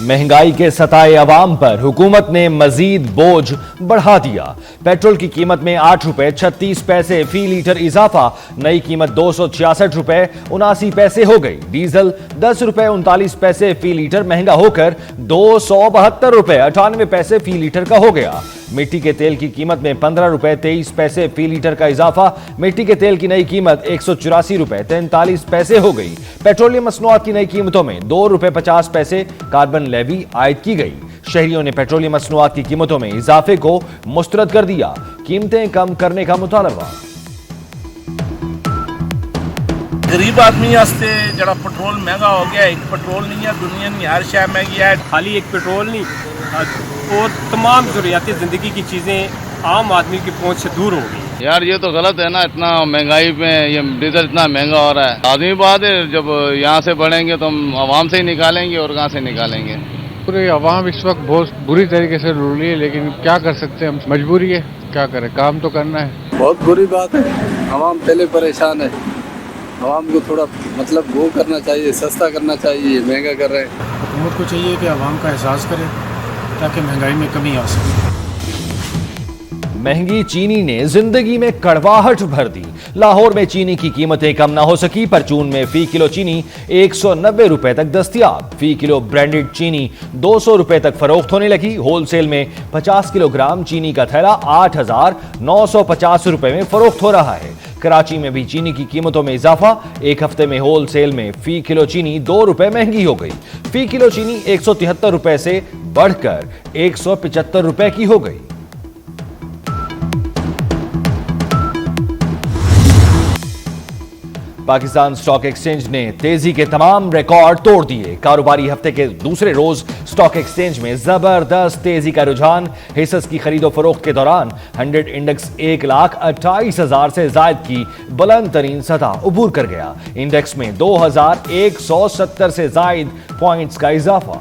महंगाई के सताए अवाम पर हुकूमत ने मजीद बोझ बढ़ा दिया। पेट्रोल की कीमत में 8 रुपए 36 पैसे फी लीटर इजाफा, नई कीमत 266 रुपए 79 पैसे हो गई। डीजल 10 रुपए 39 पैसे फी लीटर महंगा होकर 272 रुपए 98 पैसे फी लीटर का हो गया। मिट्टी के तेल की कीमत में 15 रुपए 23 पैसे फी लीटर का इजाफा, मिट्टी के तेल की नई कीमत 184 रुपए 43 पैसे हो गई। पेट्रोलियम मसनूआत की नई कीमतों में 2 रुपए 50 पैसे कार्बन लेवी आयद की गई। शहरियों ने पेट्रोलियम मसनूआत की कीमतों में इजाफे को मुस्तरद कर दिया। कीमतें कम करने का मुतालबा। गरीब आदमी वास्ते जरा पेट्रोल महंगा हो गया, एक पेट्रोल नहीं है दुनिया में हर शहर महंगी है। खाली एक पेट्रोल नहीं और तमाम ज़रूरियाती ज़िंदगी की चीज़ें आम आदमी की पहुंच से दूर हो गई। यार ये तो गलत है ना, इतना महंगाई पे ये डीजल इतना महंगा हो रहा है। आदमी बात है, जब यहाँ से बढ़ेंगे तो हम आवाम से ही निकालेंगे और कहाँ से निकालेंगे। पूरे आवाम इस वक्त बहुत बुरी तरीके से रुल रही है, लेकिन क्या कर सकते हैं, हम मजबूरी है, क्या करें, काम तो करना है। बहुत बुरी बात है, आवाम पहले परेशान है। आवाम को थोड़ा मतलब वो करना चाहिए, सस्ता करना चाहिए, महंगा कर रहे हैं। हुकूमत को चाहिए कि आवाम का एहसास करे ताकि महंगाई में कमी आ सके। महंगी चीनी ने जिंदगी में कड़वाहट भर दी। लाहौर में चीनी की कीमतें कम ना हो सकी। परचून में फी किलो चीनी 190 रुपए तक दस्तयाब। फी किलो ब्रांडेड चीनी 200 रुपए तक फरोख्त होने लगी। होलसेल में 50 किलोग्राम चीनी का थैला 8,950 रुपए में फरोख्त हो रहा है। कराची में भी चीनी की कीमतों में इजाफा। एक हफ्ते में होलसेल में फी किलो चीनी 2 रुपए महंगी हो गई। फी किलो चीनी 173 रुपए से बढ़कर 175 रुपए की हो गई। पाकिस्तान स्टॉक एक्सचेंज ने तेजी के तमाम रिकॉर्ड तोड़ दिए। कारोबारी हफ्ते के दूसरे रोज स्टॉक एक्सचेंज में जबरदस्त तेजी का रुझान। हिस्स की खरीदो फरोख्त के दौरान 100 इंडेक्स 1,28,000 से जायद की बुलंद तरीन सतह उबूर कर गया। इंडेक्स में 2,170 से जायद पॉइंट्स का इजाफा।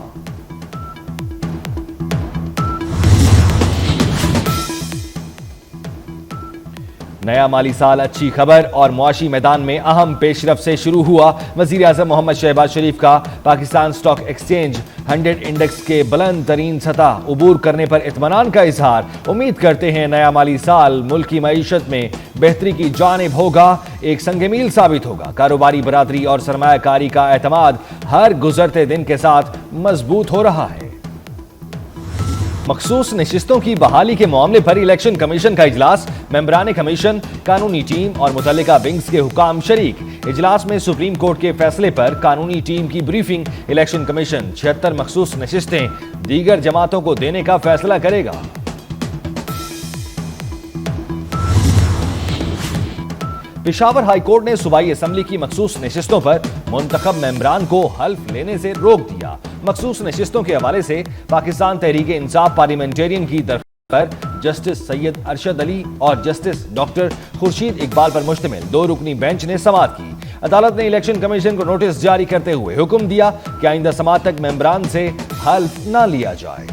नया माली साल अच्छी खबर और मुआशी मैदान में अहम पेशरफ से शुरू हुआ। वजीर आजम मोहम्मद शहबाज शरीफ का पाकिस्तान स्टॉक एक्सचेंज 100 इंडेक्स के बुलंद तरीन सतह उबूर करने पर इत्मीनान का इजहार। उम्मीद करते हैं नया माली साल मुल्क की मईशत में बेहतरी की जानिब होगा, एक संग मील साबित होगा। कारोबारी बरादरी और सरमायाकारी का एतमाद हर गुजरते दिन के साथ मजबूत हो रहा है। मखसूस नशिस्तों की बहाली के मामले पर इलेक्शन कमीशन का इजलास। मेंबरान कमीशन, कानूनी टीम और मुतल्लिका विंग्स के हुकाम शरीक। इजलास में सुप्रीम कोर्ट के फैसले पर कानूनी टीम की ब्रीफिंग। इलेक्शन कमीशन 76 मखसूस नशिस्तें दीगर जमातों को देने का फैसला करेगा। पेशावर हाई कोर्ट ने सूबाई असेंबली की मखसूस नशिस्तों पर मुंतखब मेंबरान को हल्फ लेने से रोक दिया। मखसूस नशिस्तों के हवाले से पाकिस्तान तहरीक इंसाफ पार्लियामेंटेरियन की दरख्वास्त पर जस्टिस सैयद अरशद अली और जस्टिस डॉक्टर खुर्शीद इकबाल पर मुश्तमिल 2 रुकनी बेंच ने समाअत की। अदालत ने इलेक्शन कमीशन को नोटिस जारी करते हुए हुक्म दिया कि आइंदा समाअत तक मेंबरान से हल्फ न लिया जाए।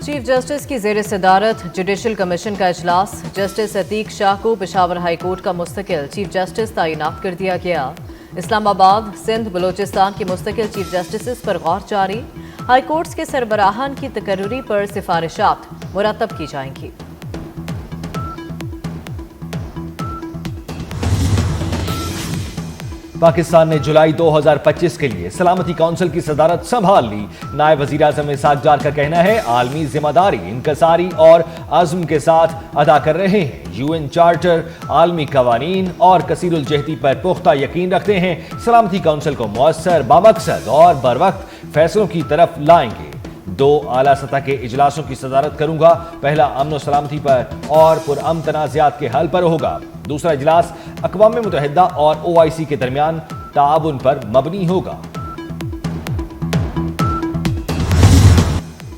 चीफ जस्टिस की ज़ेर सदारत जुडिशल कमीशन का इजलास। जस्टिस अतीक शाह को पेशावर हाई कोर्ट का मुस्तकिल चीफ जस्टिस तैनात कर दिया गया। इस्लामाबाद, सिंध, बलोचिस्तान के मुस्तकिल चीफ जस्टिस पर गौर जारी। हाई कोर्ट्स के सरबराहान की तकर्री पर सिफारिशात मुरतब की जाएंगी। पाकिस्तान ने जुलाई 2025 के लिए सलामती काउंसिल की सदारत संभाल ली। नायब वजीर आजम इसाक डार का कहना है, आलमी जिम्मेदारी इनकसारी और अज़्म के साथ अदा कर रहे हैं। यूएन चार्टर, आलमी कवानीन और कसीरुल जहदी पर पुख्ता यकीन रखते हैं। सलामती काउंसिल को मौसर, बामकसद और बर वक्त फैसलों की तरफ लाएंगे। 2 आला सतह के इजलासों की सदारत करूंगा। पहला अमन सलामती पर और पुरअमन तनाज़ात के हल पर होगा। दूसरा इजलास अक़वाम मुत्तहिदा और OIC के दरमियान ताउन पर मबनी होगा।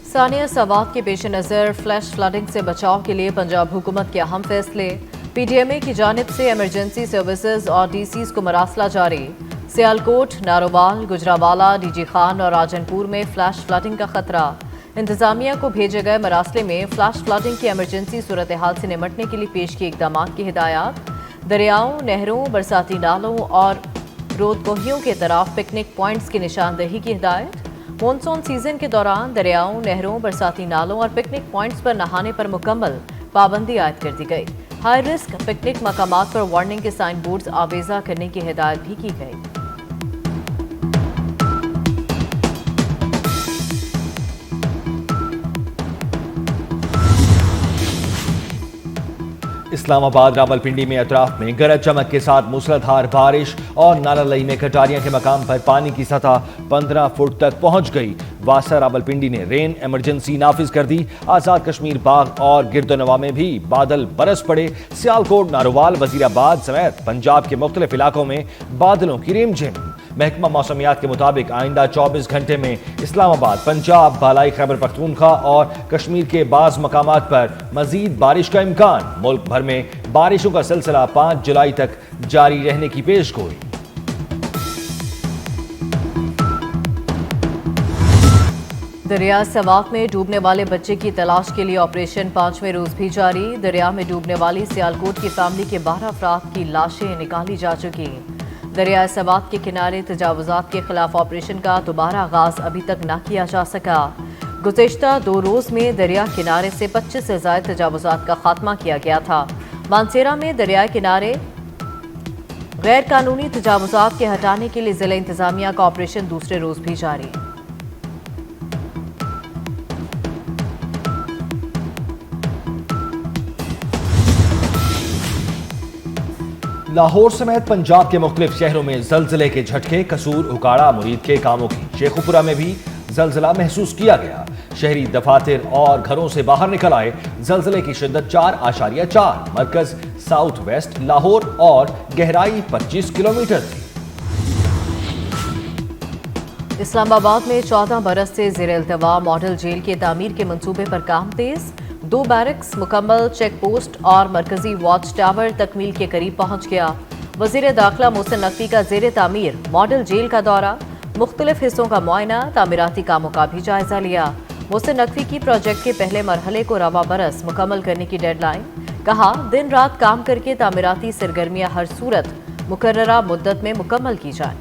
सानिया सवात के पेश नज़र फ्लैश फ्लडिंग से बचाव के लिए पंजाब हुकूमत के अहम फैसले। PDMA की जानिब से एमरजेंसी सर्विसेज और DCs को मरासला जारी। सियालकोट, नारोवाल, गुजरावाला, DG खान और राजनपुर में फ्लैश फ्लडिंग का खतरा। इंतजामिया को भेजे गए मरासले में फ्लैश फ्लडिंग की एमरजेंसी सूरत हाल से निमटने के लिए पेश की इकदाम की हिदायत। दरियाओं, नहरों, बरसाती नालों और रोदकोहियों के तरफ पिकनिक पॉइंट्स की निशानदेही की हिदायत। मॉनसून सीजन के दौरान दरियाओं, नहरों, बरसाती नालों और पिकनिक पॉइंट्स पर नहाने पर मुकम्मल पाबंदी आयद कर दी गई। हाई रिस्क पिकनिक मकामात पर वार्निंग के साइन बोर्ड्स आवेजा करने की हिदायत भी की गई। इस्लामाबाद रावलपिंडी में अतराफ में गरज चमक के साथ मूसलाधार बारिश और नालालई में कटारियां के मकाम पर पानी की सतह 15 फुट तक पहुंच गई। वासा रावलपिंडी ने रेन इमरजेंसी नाफिज कर दी। आजाद कश्मीर बाग और गिरदोनवा में भी बादल बरस पड़े। सियालकोट, नारोवाल, वजीराबाद समेत पंजाब के मुख्तलिफ इलाकों में बादलों की रिमझिम। महकमा मौसमियात के मुताबिक आइंदा 24 घंटे में इस्लामाबाद, पंजाब, बालाई खैबर पख्तूनख्वा और कश्मीर के बाज़ मकामात पर मजीद बारिश का इम्कान। मुल्क भर में बारिशों का सिलसिला 5 जुलाई तक जारी रहने की पेशगोई। दरिया सवाक में डूबने वाले बच्चे की तलाश के लिए ऑपरेशन 5वें रोज भी जारी। दरिया में डूबने वाली सियालकोट की फैमिली के 12 अफराद की लाशें निकाली जा चुकी। दरिया सवाक के किनारे तजावुजात के खिलाफ ऑपरेशन का दोबारा आगाज अभी तक न किया जा सका। गुज़िश्ता 2 रोज में दरिया किनारे से 25 से ज़ायद तजावुजात का खात्मा किया गया था। मानसेरा में दरिया किनारे गैर कानूनी तजावुजात के हटाने के लिए जिला इंतजामिया का ऑपरेशन दूसरे रोज भी जारी। लाहौर समेत पंजाब के मुख्तलिफ शहरों में जलजले के झटके। कसूर, उकाड़ा, मुरीद के कामों की। शेखुपुरा में भी जलजला महसूस किया गया। शहरी दफातर और घरों से बाहर निकल आए। जलजले की शिद्दत 4.4। मरकज साउथ वेस्ट लाहौर और गहराई 25 किलोमीटर थी। इस्लामाबाद में 14 बरस से ज़ेर-ए-इल्तवा मॉडल जेल के तामीर के मंसूबे पर काम तेज। 2 बैरक्स मुकम्मल, चेक पोस्ट और मरकजी वॉच टावर तकमील के करीब पहुंच गया। वज़ीर दाखिला मोहसिन नकवी का ज़ेर तामीर मॉडल जेल का दौरा, मुख्तलिफ हिस्सों का मुआयना, तामीराती कामों का भी जायजा लिया। मोहसिन नकवी की प्रोजेक्ट के पहले मरहले को रवा बरस मुकम्मल करने की डेडलाइन। कहा, दिन रात काम करके तामीराती सरगर्मियां हर सूरत मुकर्ररा मुद्दत में मुकम्मल की जाए।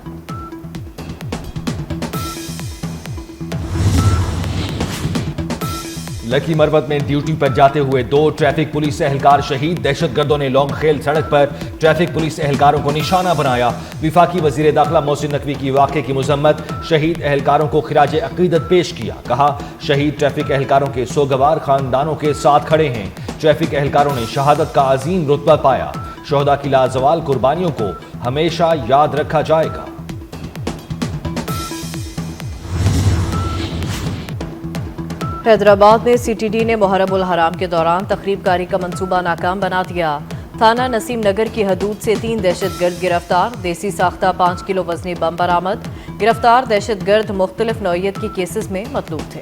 लकी मरवत में ड्यूटी पर जाते हुए 2 ट्रैफिक पुलिस एहलकार शहीद। दहशतगर्दों ने लॉन्ग खेल सड़क पर ट्रैफिक पुलिस एहलकारों को निशाना बनाया। विफाकी वजीर दाखिला मोहसिन नकवी की वाक़े की मुज़म्मत। शहीद एहलकारों को खिराज अक़ीदत पेश किया। कहा, शहीद ट्रैफिक एहलकारों के सोगवार खानदानों के साथ खड़े हैं। ट्रैफिक एहलकारों ने शहादत का अजीम रुतबा पाया। शोहदा की लाजवाल कुर्बानियों को हमेशा याद रखा जाएगा। हैदराबाद में CTD ने मुहर्रम उल हराम के दौरान तखरीबकारी का मंसूबा नाकाम बना दिया। थाना नसीम नगर की हदूद से 3 दहशतगर्द गिरफ्तार। देसी साख्ता 5 किलो वजनी बम बरामद। गिरफ्तार दहशतगर्द मुख्तलिफ नौइयत की केसेस में मतलूब थे।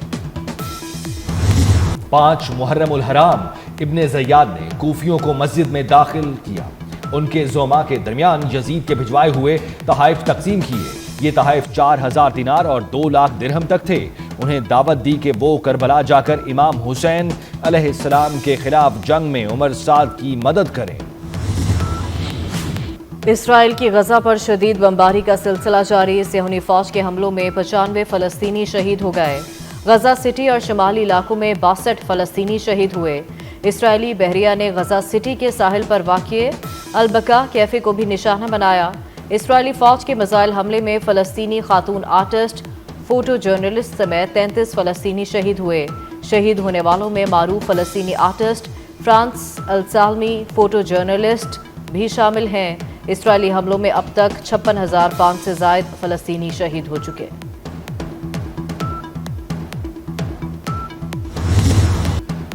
5 मुहर्रम उल हराम इब्ने ज़ैयाद ने कूफियों को मस्जिद में दाखिल किया। उनके ज़ोमा के दरमियान यजीद के भिजवाए हुए तहाइफ तकसीम किए। ये तहाइफ 4000 दिनार और 2 लाख दिरहम तक थे। उन्हें दावत दी कि वो करबला जाकर इमाम हुसैन अलैहिस्सलाम के खिलाफ जंग में उमर साद की मदद करें। इसराइल की गजा पर शदीद बमबारी का सिलसिला जारी। सिहोनी फौज के हमलों में 95 फलस्तीनी शहीद हो गए। गजा सिटी और शुमाली इलाकों में 62 फलस्तीनी शहीद हुए। इसराइली बहरिया ने गजा सिटी के साहिल पर वाक़िए अलबका कैफे को भी निशाना बनाया। इसराइली फौज के मिसाइल हमले में फलस्तीनी खातून आर्टिस्ट, फोटो जर्नलिस्ट समेत 33 फलस्तीनी शहीद हुए। शहीद होने वालों में मारूफ फलस्तीनी आर्टिस्ट फ्रांस अल-सालमी, फोटो जर्नलिस्ट भी शामिल हैं। इसराइली हमलों में अब तक 56,500 से ज़ायद फलस्तीनी शहीद हो चुके।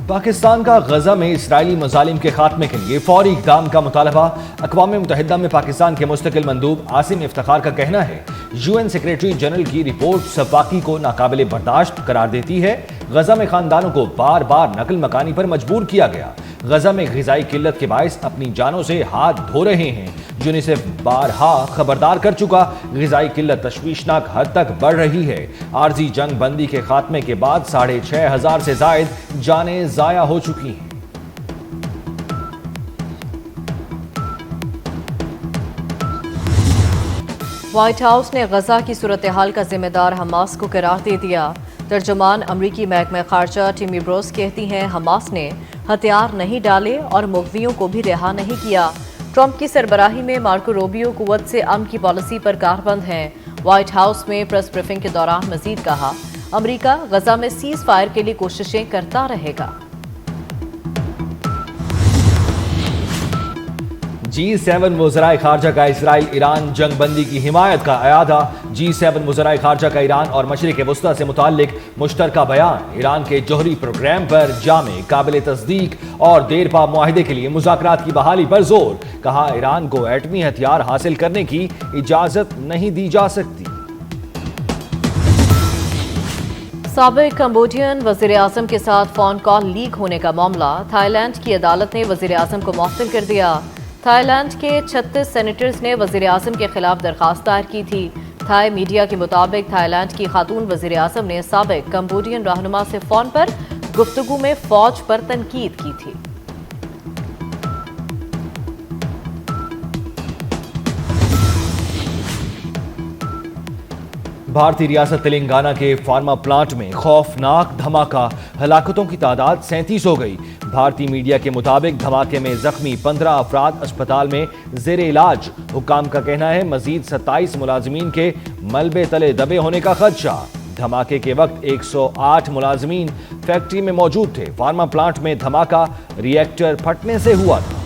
पाकिस्तान का गजा में इसराइली मजालिम के खात्मे के लिए फौरी इक़दाम का मुतालबा। अक़वाम मुत्तहिदा में पाकिस्तान के मुस्तकिल मंदूब आसिम इफ्तिखार का कहना है, UN सेक्रेटरी जनरल की रिपोर्ट सफाकी को नाकाबिले बर्दाश्त करार देती है। गजा में खानदानों को बार बार नकल मकानी पर मजबूर किया गया। गजा में ग़िज़ाई किल्लत के बायस अपनी जानों से हाथ धो रहे हैं। यूनिसेफ बारहा खबरदार कर चुका। ग़िज़ाई किल्लत तशवीशनाक हद तक बढ़ रही है। आर्जी जंग बंदी के खात्मे के बाद 6500 से ज़ायद जानें ज़ाया हो चुकी हैं। وائٹ ہاؤس نے غزہ کی صورتحال کا ذمہ دار حماس کو قرار دے دیا۔ ترجمان امریکی محکمہ خارجہ ٹیمی بروس کہتی ہیں حماس نے ہتھیار نہیں ڈالے اور مغویوں کو بھی رہا نہیں کیا۔ ٹرمپ کی سربراہی میں مارکو روبیو قوت سے امن کی پالیسی پر کاربند ہیں۔ وائٹ ہاؤس میں پریس بریفنگ کے دوران مزید کہا امریکہ غزہ میں سیز فائر کے لیے کوششیں کرتا رہے گا۔ G7 وزرائے خارجہ کا اسرائیل ایران جنگ بندی کی حمایت کا اعادہ۔ G7 وزرائے خارجہ کا ایران اور مشرق وسطی سے متعلق مشترکہ بیان۔ ایران کے جوہری پروگرام پر جامع، قابل تصدیق اور دیرپا معاہدے کے لیے مذاکرات کی بحالی پر زور۔ کہا ایران کو ایٹمی ہتھیار حاصل کرنے کی اجازت نہیں دی جا سکتی۔ سابق کمبوڈین وزیر اعظم کے ساتھ فون کال لیک ہونے کا معاملہ، تھائی لینڈ کی عدالت نے وزیر اعظم کو معطل کر دیا۔ تھائی لینڈ کے 36 سینیٹرز نے وزیر اعظم کے خلاف درخواست دائر کی تھی۔ تھائی میڈیا کے مطابق تھائی لینڈ کی خاتون وزیر اعظم نے سابق کمبوڈین رہنما سے فون پر گفتگو میں فوج پر تنقید کی تھی۔ بھارتی ریاست تلنگانہ کے فارما پلانٹ میں خوفناک دھماکہ، ہلاکتوں کی تعداد 37 ہو گئی۔ بھارتی میڈیا کے مطابق دھماکے میں زخمی 15 افراد اسپتال میں زیر علاج۔ حکام کا کہنا ہے مزید 27 ملازمین کے ملبے تلے دبے ہونے کا خدشہ۔ دھماکے کے وقت 108 ملازمین فیکٹری میں موجود تھے۔ فارما پلانٹ میں دھماکہ ری ایکٹر پھٹنے سے ہوا تھا۔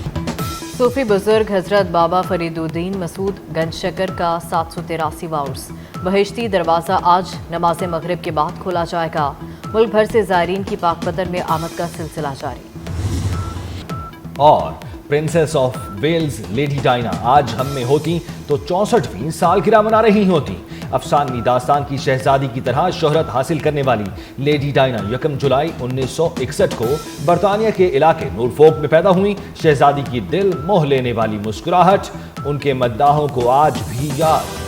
صوفی بزرگ حضرت بابا فرید الدین مسعود گنج شکر کا 783واں عرس بہشتی دروازہ آج نماز مغرب کے بعد کھولا جائے گا۔ ملک بھر سے زائرین کی پاک پتن میں آمد کا سلسلہ جاری۔ اور princess of Wales lady Diana آج ہم میں ہوتی تو 64ویں سالگرہ منا رہی ہوتی۔ افسانوی داستان کی شہزادی کی طرح شہرت حاصل کرنے والی لیڈی ڈائنا 1 جولائی 1961 کو برطانیہ کے علاقے نورفولک میں پیدا ہوئی۔ شہزادی کی دل موہ لینے والی مسکراہٹ ان کے مداحوں کو آج بھی یاد